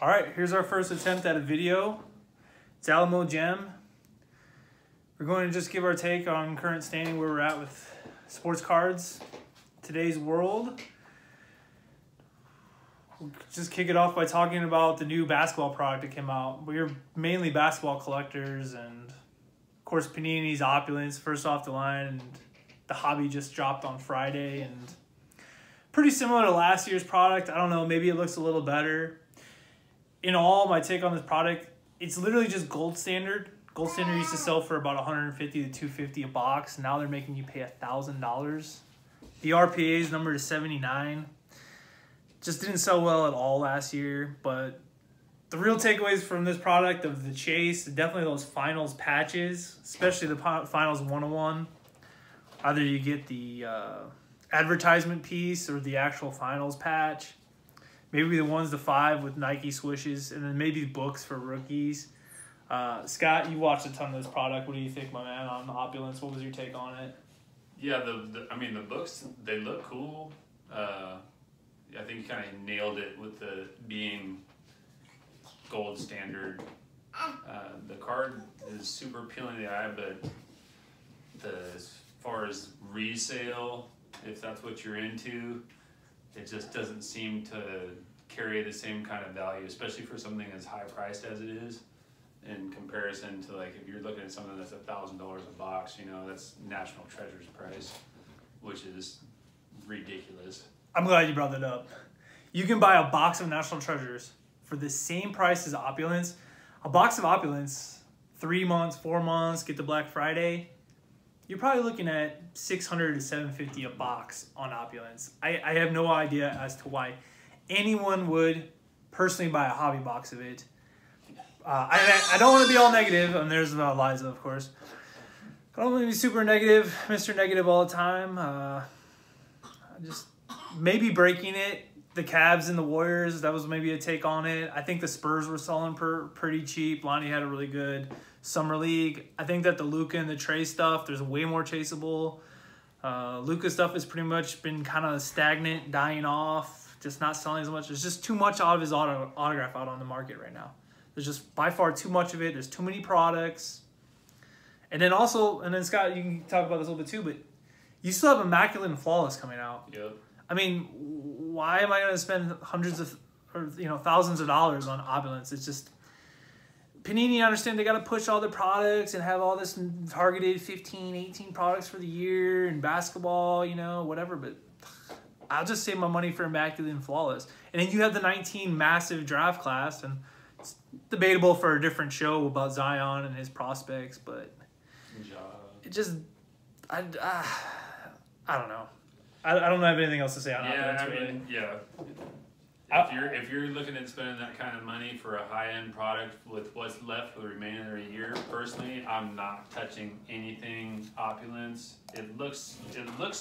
All right, here's our first attempt at a video. It's Alamo Gem. We're going to just give our take on current standing where we're at with sports cards. Today's world. We'll just kick it off by talking about the new basketball product that came out. We're mainly basketball collectors, and of course Panini's Opulence, first off the line, and the hobby just dropped on Friday, and pretty similar to last year's product. I don't know, maybe it looks a little better. In all, my take on this product, it's literally just gold standard. Gold standard used to sell for about $150 to $250 a box. Now they're making you pay $1,000. The RPA is numbered to 79. Just didn't sell well at all last year, but the real takeaways from this product of the chase, definitely those finals patches, especially the finals 101. Either you get the advertisement piece or the actual finals patch. Maybe the 1s to 5 with Nike swishes, and then maybe books for rookies. Scott, you watched a ton of this product. What do you think, my man, on Opulence? What was your take on it? Yeah, the books, they look cool. I think you kind of nailed it with the being gold standard. The card is super appealing to the eye, but as far as resale, if that's what you're into, it just doesn't seem to carry the same kind of value, especially for something as high priced as it is, in comparison to, like, if you're looking at something that's $1,000 a box, you know, that's National Treasure's price, which is ridiculous. I'm glad you brought that up. You can buy a box of National Treasures for the same price as Opulence. A box of Opulence, 3 months, 4 months, get to Black Friday, you're probably looking at $600 to $750 a box on Opulence. I have no idea as to why anyone would personally buy a hobby box of it. I don't want to be all negative, and there's Liza, of course. I don't want to be super negative, Mr. Negative all the time. Just maybe breaking it. The Cavs and the Warriors, that was maybe a take on it. I think the Spurs were selling pretty cheap. Lonnie had a really good Summer League. I think that the Luka and the Trey stuff, there's way more chaseable. Luka stuff has pretty much been kind of stagnant, dying off, just not selling as much. There's just too much of his autograph out on the market right now. There's just by far too much of it. There's too many products. And then Scott, you can talk about this a little bit too, but you still have Immaculate and Flawless coming out. Yep. I mean, why am I going to spend thousands of dollars on Opulence? It's just, Panini, I understand they got to push all the products and have all this targeted 15, 18 products for the year and basketball, you know, whatever. But I'll just save my money for Immaculate and Flawless. And then you have the 19 massive draft class, and it's debatable for a different show about Zion and his prospects, but it just, I don't know. I don't have anything else to say on Opulence. If you're looking at spending that kind of money for a high-end product with what's left for the remainder of the year, personally, I'm not touching anything Opulence. It looks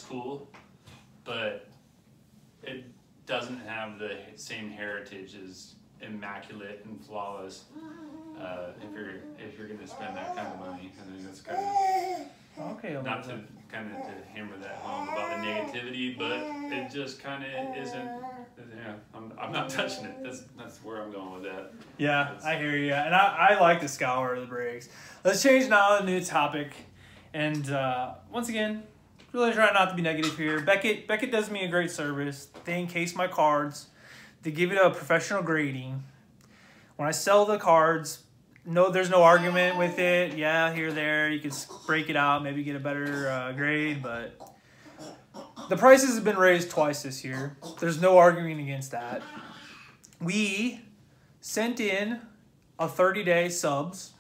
cool, but it doesn't have the same heritage as Immaculate and Flawless. If you're going to spend that kind of money, I think that's kind of okay. Not to hammer that home about the negativity, but it just kind of isn't. Yeah, I'm not touching it. That's where I'm going with that. Yeah, I hear you. And I like the scour of the breaks. Let's change now to a new topic. And once again, really try not to be negative here. Beckett does me a great service. They encase my cards. They give it a professional grading. When I sell the cards, no, there's no argument with it. Yeah, here, there, you can break it out, maybe get a better grade, but the prices have been raised twice this year. There's no arguing against that. We sent in a 30-day subs,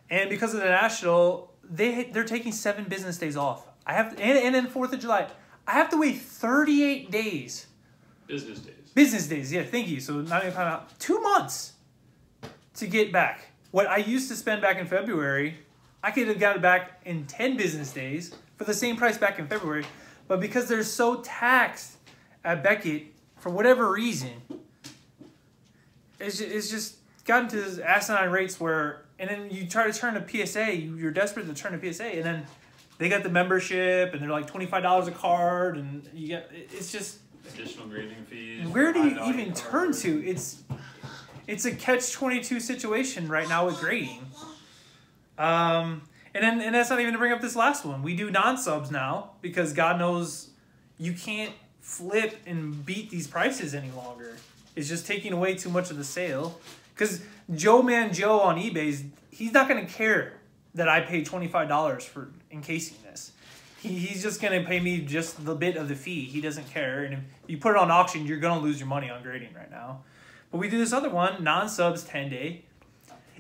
and because of the National, they're taking 7 business days off. And then 4th of July, I have to wait 38 days. Business days. Business days, yeah, thank you. So not even 2 months to get back. What I used to spend back in February, I could have got it back in 10 business days for the same price back in February. But because they're so taxed at Beckett, for whatever reason, it's just gotten to this asinine rates where, and then you try to turn a PSA, you're desperate to turn a PSA, and then they got the membership, and they're like $25 a card, and you get, it's just additional grading fees. Where do you even turn to? it's a catch-22 situation right now with grading. And that's not even to bring up this last one. We do non-subs now because God knows you can't flip and beat these prices any longer. It's just taking away too much of the sale. Because Joe on eBay, he's not going to care that I paid $25 for encasing this. He's just going to pay me just the bit of the fee. He doesn't care. And if you put it on auction, you're going to lose your money on grading right now. But we do this other one, non-subs 10-day.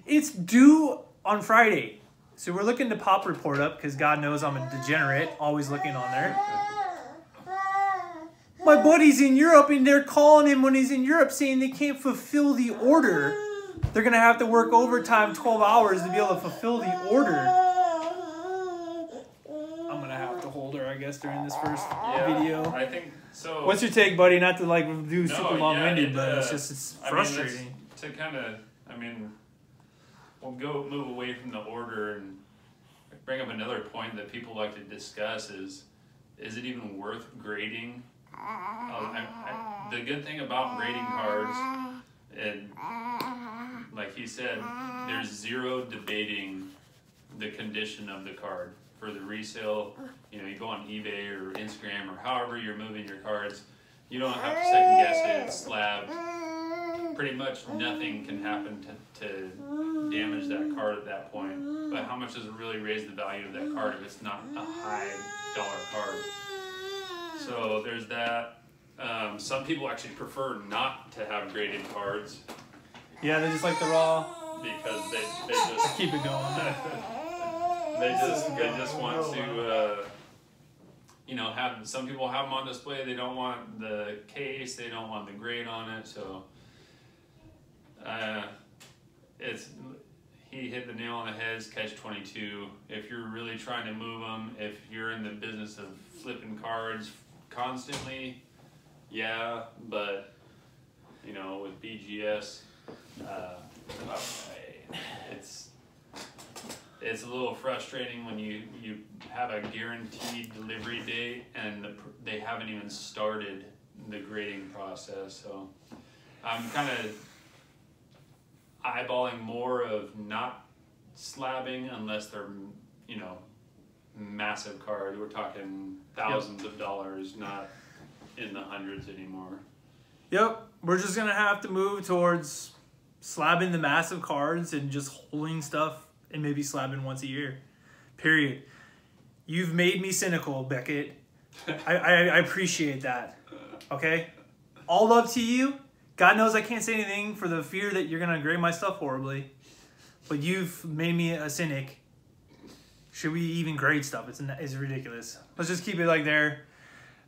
It's due on Friday. So we're looking to pop report up because God knows I'm a degenerate, always looking on there. My buddy's in Europe and they're calling him when he's in Europe saying they can't fulfill the order. They're going to have to work overtime 12 hours to be able to fulfill the order. I'm going to have to hold her, I guess, during this first video. I think so. What's your take, buddy? Not to like do super long-winded, but it's frustrating. To kind of, we'll move away from the order and bring up another point that people like to discuss is it even worth grading? The good thing about grading cards, and like he said, there's zero debating the condition of the card. For the resale, you go on eBay or Instagram or however you're moving your cards, you don't have to second guess it, it's slabbed. Pretty much nothing can happen to damage that card at that point. But how much does it really raise the value of that card if it's not a high dollar card? So there's that. Some people actually prefer not to have graded cards. Yeah, they just like the raw. Because they just keep it going. they just want to have, some people have them on display. They don't want the case. They don't want the grade on it. So he hit the nail on the head. It's catch-22. If you're really trying to move them, if you're in the business of flipping cards constantly, yeah, but with BGS, it's a little frustrating when you have a guaranteed delivery date and they haven't even started the grading process. So I'm kind of eyeballing more of not slabbing unless they're massive cards. We're talking thousands of dollars, not in the hundreds anymore. Yep, we're just gonna have to move towards slabbing the massive cards and just holding stuff and maybe slabbing once a year. Period. You've made me cynical, Beckett. I appreciate that. Okay? All love to you. God knows I can't say anything for the fear that you're gonna grade my stuff horribly. But you've made me a cynic. Should we even grade stuff? It's ridiculous. Let's just keep it like there.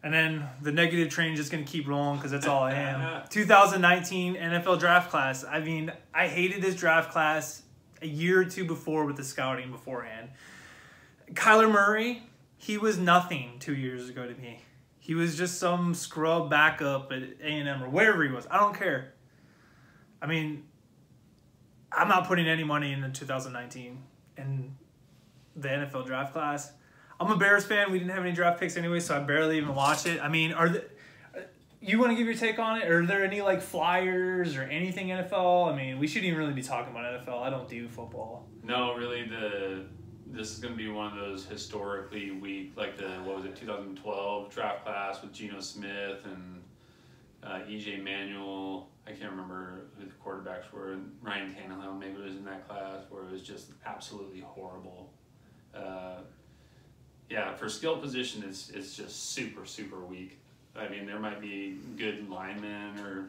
And then the negative train is just going to keep rolling because that's all I am. 2019 NFL draft class. I mean, I hated this draft class a year or two before with the scouting beforehand. Kyler Murray, he was nothing 2 years ago to me. He was just some scrub backup at A&M or wherever he was. I don't care. I mean, I'm not putting any money into 2019 and the NFL draft class. I'm a Bears fan. We didn't have any draft picks anyway, so I barely even watch it. I mean, you want to give your take on it? Are there any like flyers or anything NFL? I mean, we shouldn't even really be talking about NFL. I don't do football. No, really. This is going to be one of those historically weak, like the 2012 draft class with Geno Smith and EJ Manuel. I can't remember who the quarterbacks were. Ryan Tannehill maybe was in that class where it was just absolutely horrible. Yeah, for skill position, it's just super, super weak. I mean, there might be good linemen or,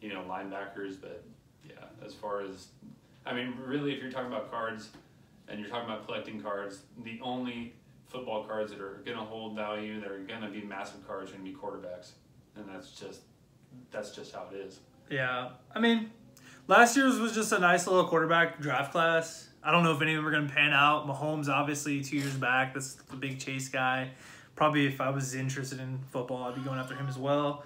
linebackers, but yeah, as far as, really, if you're talking about cards and you're talking about collecting cards, the only football cards that are going to hold value, that are going to be massive cards, are going to be quarterbacks. And that's just how it is. Yeah, I mean, last year's was just a nice little quarterback draft class. I don't know if any of them are going to pan out. Mahomes, obviously, 2 years back. That's the big chase guy. Probably if I was interested in football, I'd be going after him as well.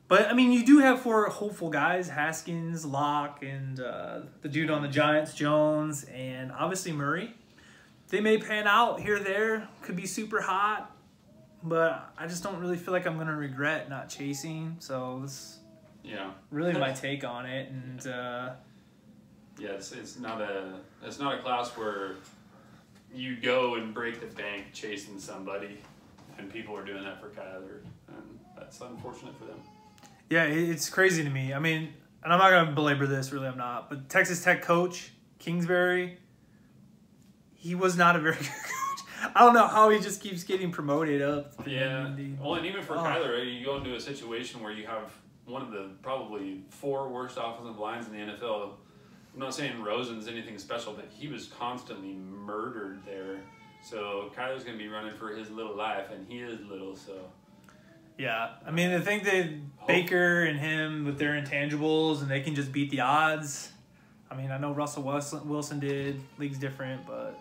But, I mean, you do have 4 hopeful guys. Haskins, Locke, and the dude on the Giants, Jones, and obviously Murray. They may pan out here or there. Could be super hot. But I just don't really feel like I'm going to regret not chasing. So, Yeah. really my take on it. And yeah, it's not a class where you go and break the bank chasing somebody, and people are doing that for Kyler, and that's unfortunate for them. yeah, it's crazy to me. I mean, and I'm not gonna belabor this, really, I'm not. But Texas Tech coach Kingsbury, he was not a very good coach. I don't know how he just keeps getting promoted up. Yeah. Well, and even for Kyler, right, you go into a situation where you have one of the probably 4 worst offensive lines in the NFL. I'm not saying Rosen's anything special, but he was constantly murdered there. So Kyler's going to be running for his little life, and he is little, so. Yeah, I mean, I think that Baker and him with their intangibles, and they can just beat the odds. I mean, I know Russell Wilson did. League's different, but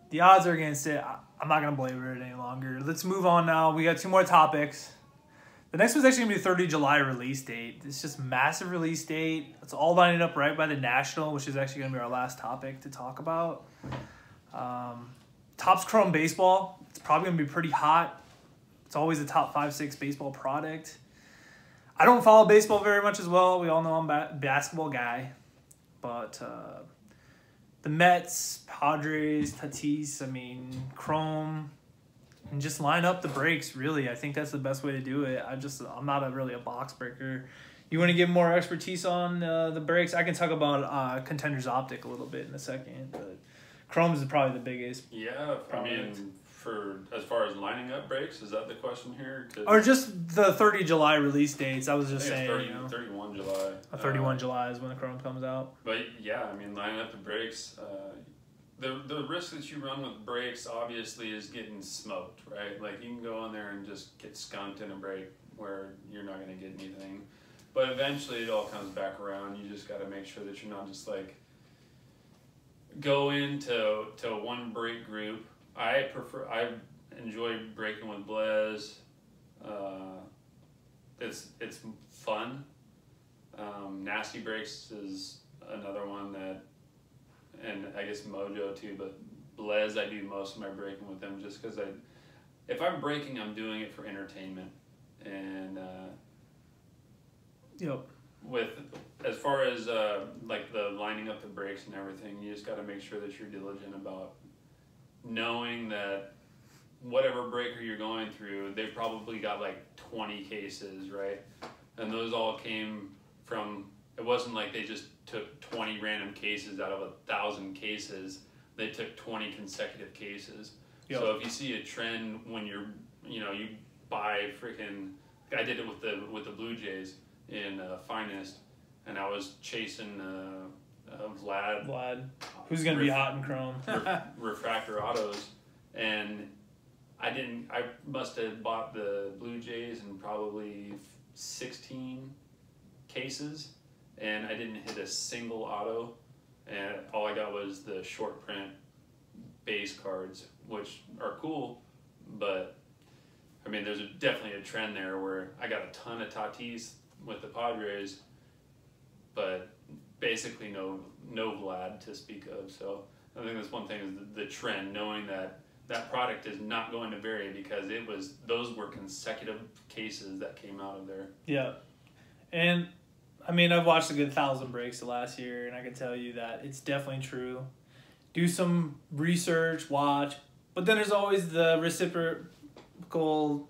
the odds are against it. I'm not going to belabor it any longer. Let's move on now. We got 2 more topics. The next one's actually going to be 30 July release date. It's just massive release date. It's all lining up right by the National, which is actually going to be our last topic to talk about. Topps Chrome Baseball. It's probably going to be pretty hot. It's always a top 5-6 baseball product. I don't follow baseball very much as well. We all know I'm a basketball guy. But the Mets, Padres, Tatis, I mean, Chrome, and just line up the breaks, really. I think that's the best way to do it. I'm not really a box breaker. You want to get more expertise on the breaks? I can talk about Contenders Optic a little bit in a second, but Chrome is probably the biggest. Yeah, product. I mean, for as far as lining up breaks, is that the question here? Or just the 30 July release dates. I was just saying, 31 July. 31 July is when the Chrome comes out. But yeah, I mean, lining up the breaks. The risk that you run with breaks obviously is getting smoked, right? Like you can go in there and just get skunked in a break where you're not going to get anything. But eventually it all comes back around. You just got to make sure that you're not just like go into one break group. I enjoy breaking with Blaze. It's fun. Nasty Breaks is another one that, and I guess Mojo too, but Blaze, I do most of my breaking with them just because if I'm breaking, I'm doing it for entertainment. And yep. With as far as like the lining up the breaks and everything, you just got to make sure that you're diligent about knowing that whatever breaker you're going through, they've probably got like 20 cases, right? And those all came from, it wasn't like they just took 20 random cases out of 1,000 cases. They took 20 consecutive cases. Yep. So if you see a trend when you buy freaking, I did it with the Blue Jays in Finest, and I was chasing Vlad, who's gonna be hot in Chrome, refractor autos, and I must have bought the Blue Jays in probably 16 cases, and I didn't hit a single auto, and all I got was the short print base cards, which are cool, but I mean there's definitely a trend there where I got a ton of Tatis with the Padres, but basically no Vlad to speak of. So I think that's one thing, is the trend, knowing that product is not going to vary because those were consecutive cases that came out of there. Yeah. And I mean, I've watched a good 1,000 breaks the last year, and I can tell you that it's definitely true. Do some research, watch, but then there's always the reciprocal,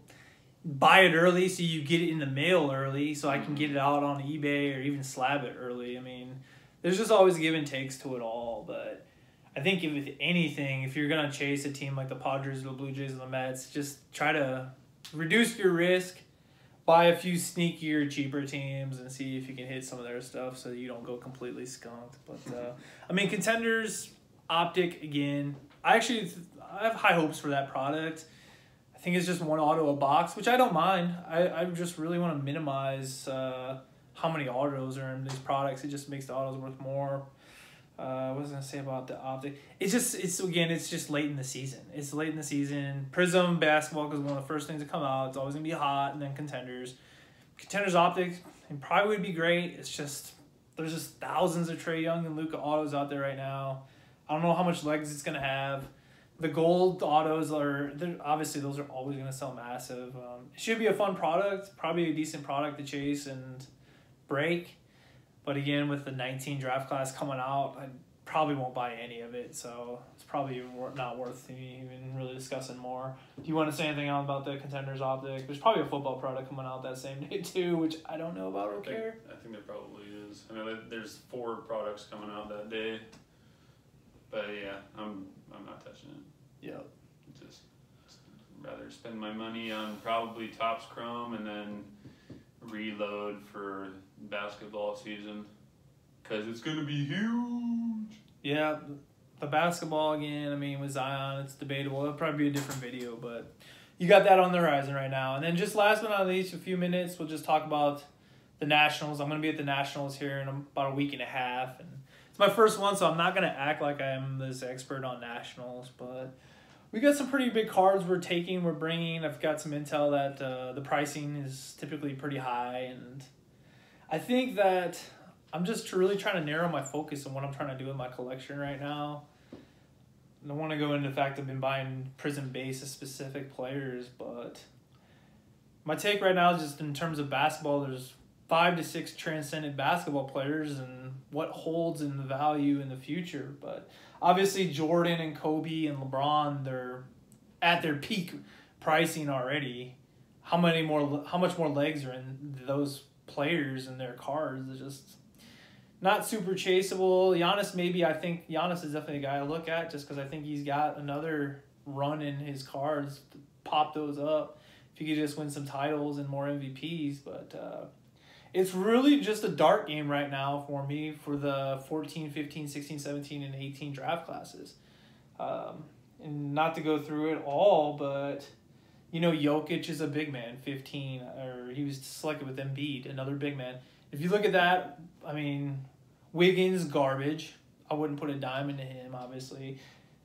buy it early so you get it in the mail early so I can get it out on eBay or even slab it early. I mean, there's just always give and takes to it all, but I think if anything, if you're going to chase a team like the Padres or the Blue Jays or the Mets, just try to reduce your risk, buy a few sneakier, cheaper teams, and see if you can hit some of their stuff so that you don't go completely skunked. But, I mean, Contenders, Optic, again, I have high hopes for that product. I think it's just one auto a box, which I don't mind. I just really want to minimize how many autos are in these products. It just makes the autos worth more. What was I going to say about the Optic? It's just late in the season. It's late in the season. Prism basketball is one of the first things to come out. It's always going to be hot, and then Contenders. Contenders Optic, it probably would be great. It's just, there's just thousands of Trae Young and Luka autos out there right now. I don't know how much legs it's going to have. The gold autos obviously those are always going to sell massive. It should be a fun product, probably a decent product to chase and break. But again, with the 19 draft class coming out, I probably won't buy any of it. So it's probably even not worth me even really discussing more. Do you want to say anything else about the Contenders Optic? There's probably a football product coming out that same day too, which I don't know about or care. I think there probably is. I know there's 4 products coming out that day. But yeah, I'm not touching it. Yeah. Just rather spend my money on probably Topps Chrome and then reload for basketball season because it's gonna be huge. Yeah, the basketball again. I mean, with Zion, it's debatable. It'll probably be a different video, but you got that on the horizon right now. And then just last but not least, a few minutes, we'll just talk about the Nationals. I'm gonna be at the Nationals here in about a week and a half, and it's my first one, so I'm not gonna act like I'm this expert on Nationals, but we got some pretty big cards we're bringing. I've got some intel that the pricing is typically pretty high, and I think that I'm just really trying to narrow my focus on what I'm trying to do with my collection right now. I don't want to go into the fact I've been buying Prism base of specific players, but my take right now is just in terms of basketball, there's 5 to 6 transcendent basketball players and what holds in the value in the future. But obviously Jordan and Kobe and LeBron, they're at their peak pricing already. How much more legs are in those players and their cards? It's just not super chaseable. Giannis, maybe. I think Giannis is definitely a guy I look at just because I think he's got another run in his cards to pop those up if he could just win some titles and more MVPs. But it's really just a dark game right now for me for the 14, 15, 16, 17, and 18 draft classes. And not to go through it all, but, Jokic is a big man, 15, or he was selected with Embiid, another big man. If you look at that, I mean, Wiggins, garbage. I wouldn't put a dime into him, obviously.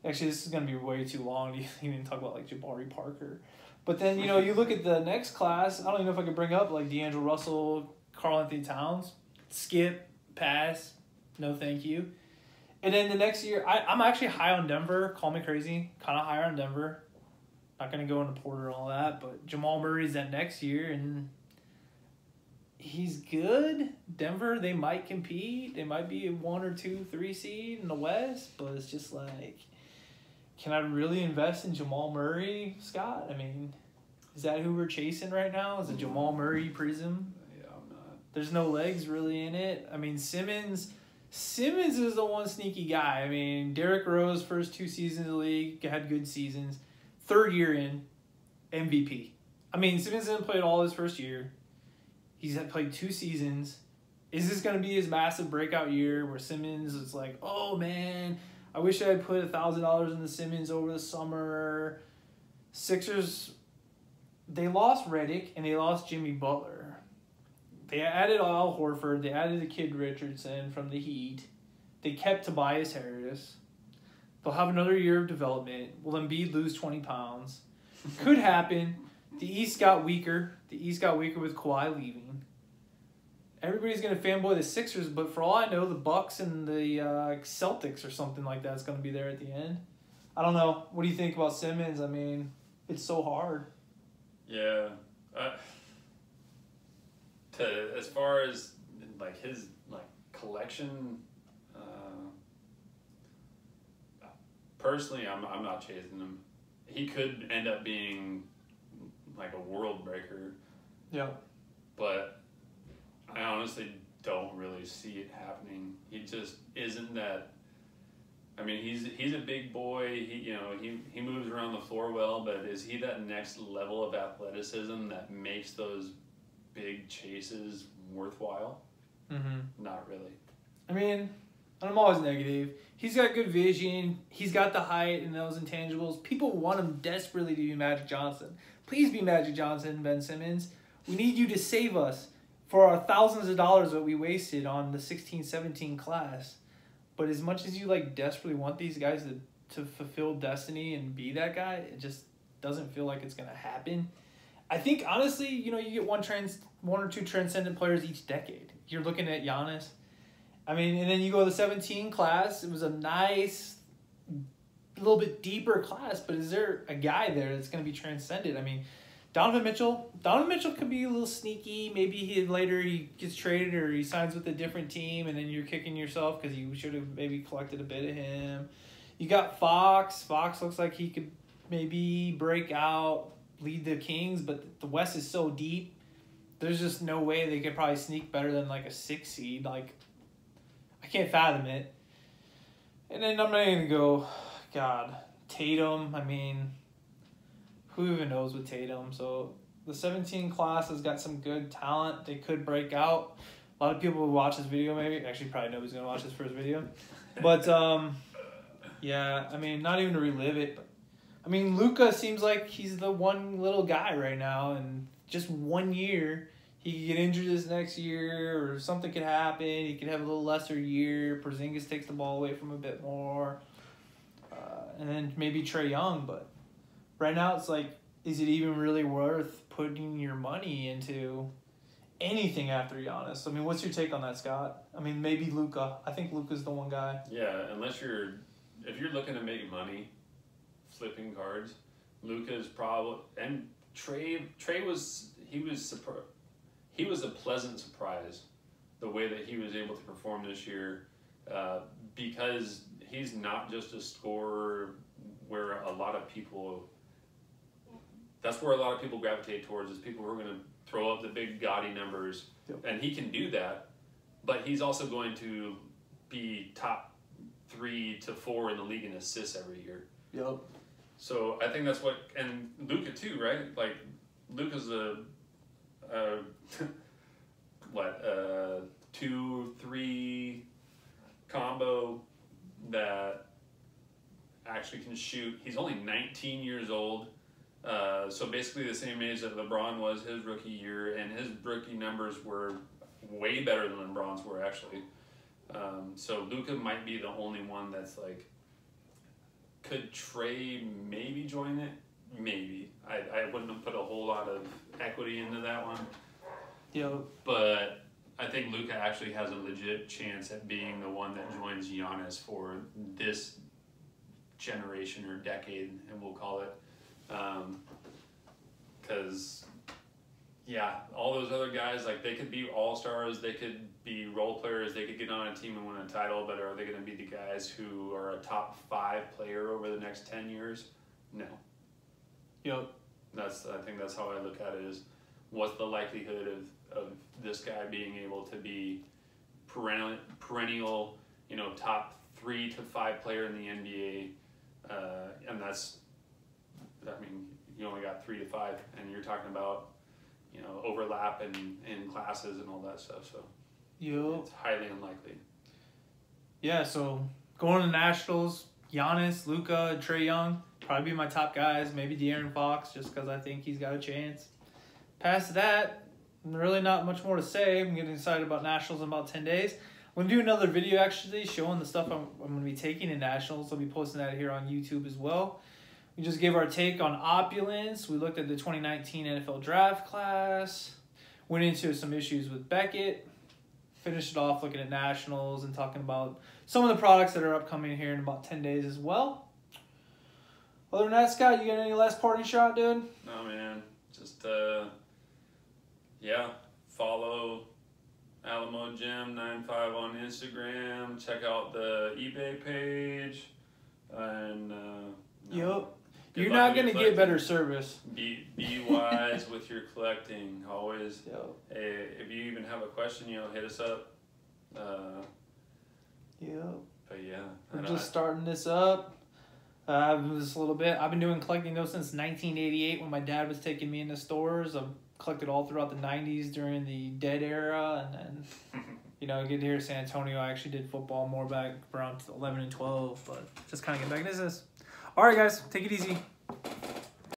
Actually, this is going to be way too long to even talk about, Jabari Parker. But then, you look at the next class. I don't even know if I could bring up, D'Angelo Russell, Karl Anthony Towns. Skip, pass, no thank you. And then the next year, I'm actually high on Denver. Call me crazy. Kind of higher on Denver. Not going to go into Porter and all that. But Jamal Murray's that next year, and he's good. Denver, they might compete. They might be a 1 or 2, 3 seed in the West. But it's just can I really invest in Jamal Murray, Scott? I mean, is that who we're chasing right now? Is it Jamal Murray Prism? Yeah, I'm not. There's no legs really in it. I mean, Simmons is the one sneaky guy. I mean, Derrick Rose, first 2 seasons in the league, had good seasons. 3rd year in, MVP. I mean, Simmons didn't play all his first year. He's played 2 seasons. Is this going to be his massive breakout year where Simmons is like, oh, man, I wish I had put $1,000 into Simmons over the summer. Sixers, they lost Redick and they lost Jimmy Butler. They added Al Horford. They added the kid Richardson from the Heat. They kept Tobias Harris. They'll have another year of development. Will Embiid lose 20 pounds? Could happen. The East got weaker. The East got weaker with Kawhi leaving. Everybody's going to fanboy the Sixers, but for all I know, the Bucks and the Celtics or something like that is going to be there at the end. I don't know. What do you think about Simmons? I mean, it's so hard. Yeah. As far as his collection, personally, I'm not chasing him. He could end up being a world breaker. Yeah. But I honestly don't really see it happening. He just isn't that. I mean, he's a big boy. He moves around the floor well, but is he that next level of athleticism that makes those big chases worthwhile? Mm-hmm. Not really. I mean, I'm always negative. He's got good vision. He's got the height and those intangibles. People want him desperately to be Magic Johnson. Please be Magic Johnson, Ben Simmons. We need you to save us for our thousands of dollars that we wasted on the 16-17 class. But as much as you desperately want these guys to fulfill destiny and be that guy, it just doesn't feel like it's going to happen. I think, honestly, you get one or two transcendent players each decade. You're looking at Giannis. I mean, and then you go to the 17 class. It was a nice little bit deeper class, but is there a guy there that's going to be transcended? I mean, Donovan Mitchell could be a little sneaky. Maybe he gets traded or he signs with a different team, and then you're kicking yourself because you should have maybe collected a bit of him. You got Fox. Fox looks like he could maybe break out, lead the Kings, but the West is so deep. There's just no way they could probably sneak better than like a 6 seed. Like, I can't fathom it. And then I'm not going to go, God, Tatum. I mean, who even knows with Tatum? So the 17 class has got some good talent. They could break out. A lot of people will watch this video maybe. Actually, probably nobody's going to watch this first video. But, yeah, I mean, not even to relive it. But, I mean, Luka seems like he's the one little guy right now. And just 1 year, he could get injured this next year or something could happen. He could have a little lesser year. Porzingis takes the ball away from him a bit more. And then maybe Trae Young. But right now it's like, is it even really worth putting your money into anything after Giannis? I mean, what's your take on that, Scott? I mean, maybe Luka. I think Luka's the one guy. Yeah, if you're looking to make money flipping cards, Luka's probably, and Trae was a pleasant surprise the way that he was able to perform this year, because he's not just a scorer where that's where a lot of people gravitate towards, is people who are going to throw up the big gaudy numbers. Yep. And he can do that, but he's also going to be top 3 to 4 in the league in assists every year. Yep. So I think that's what, and Luka too, right? Like, Luka's a 2-3 combo that actually can shoot. He's only 19 years old, so basically the same age that LeBron was his rookie year, and his rookie numbers were way better than LeBron's were actually. So Luka might be the only one that's like, could Trae maybe join it? Maybe. I wouldn't have put a whole lot of equity into that one. Yeah. But I think Luka actually has a legit chance at being the one that joins Giannis for this generation or decade, and we'll call it. Because, yeah, all those other guys, like, they could be all-stars, they could be role players, they could get on a team and win a title, but are they going to be the guys who are a top 5 player over the next 10 years? No. Yep. I think that's how I look at it, is what's the likelihood of this guy being able to be perennial, top 3 to 5 player in the NBA, and that's, I mean, you only got 3 to 5, and you're talking about, overlap in classes and all that stuff, so yep. It's highly unlikely. Yeah, so going to Nationals, Giannis, Luka, Trae Young, probably be my top guys. Maybe De'Aaron Fox, just because I think he's got a chance. Past that, really not much more to say. I'm getting excited about Nationals in about 10 days. I'm going to do another video, actually, showing the stuff I'm going to be taking in Nationals. I'll be posting that here on YouTube as well. We just gave our take on Opulence. We looked at the 2019 NFL Draft class. Went into some issues with Beckett. Finished it off looking at Nationals and talking about some of the products that are upcoming here in about 10 days as well. Other than that, Scott, you got any last parting shot, dude? No, man. Just, yeah, follow Alamo Gym 95 on Instagram. Check out the eBay page. And, yep. You're not going to get better service. Be wise with your collecting. Always. Yep. Hey, if you even have a question, hit us up. Yep. But yeah. We're just starting this up. Just a little bit. I've been doing collecting those since 1988 when my dad was taking me into stores. I've collected all throughout the 90s during the dead era. And then, get here to San Antonio. I actually did football more back around 11 and 12. But just kind of get back into this. All right, guys. Take it easy.